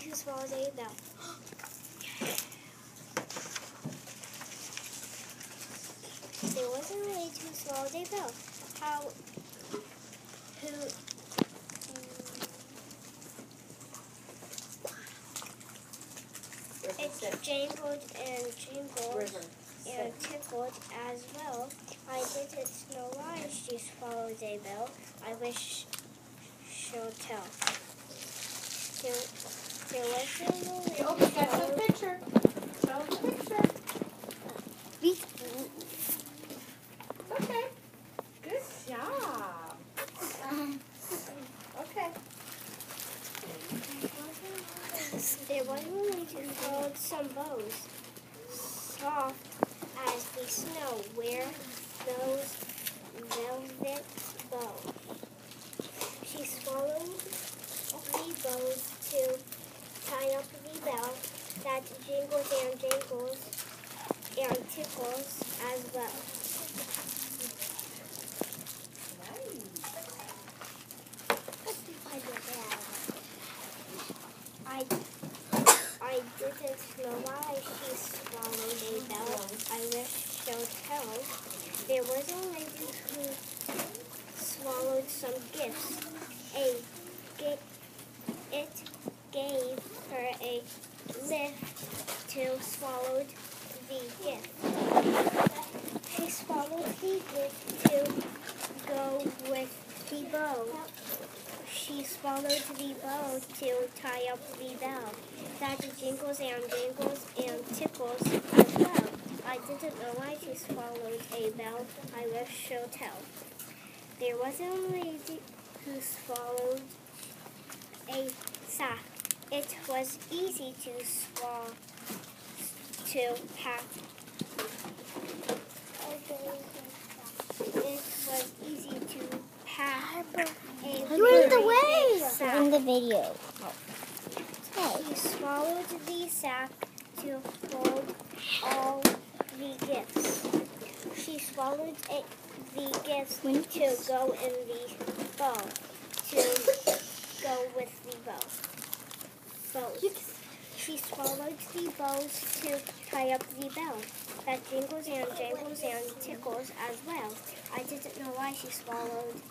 who swallows a bell. There was a lady who swallowed a bell. It jangled and jingled and tickled as well. I didn't know why she swallowed a bell. I wish she'll tell. There was a lady. Oh, that's a picture. Show the picture. Okay. Good job. Okay. There was a lady who swallowed some bows, soft as the snow. Wear those velvet bows. She swallowed 3 bows to tie up the bell that jingles and jangles and tickles as well. I didn't know why she swallowed a bell. I wish she'll tell. There was a lady who swallowed some gifts. It gave her a lift to swallow the gift. She swallowed the gift to go with the bow. She swallowed the bow to tie up the bell that jingles and jangles and tickles as well. I didn't know why she swallowed a bell. I wish she'll tell. There was a lady who swallowed a sack. It was easy to swallow, to pack. It was easy to pack in the video. She swallowed the sack to hold all the gifts. She swallowed the gifts to go in the bow, to go with the bow. She swallowed the bows to tie up the bell that jingles and jangles and tickles as well. I didn't know why she swallowed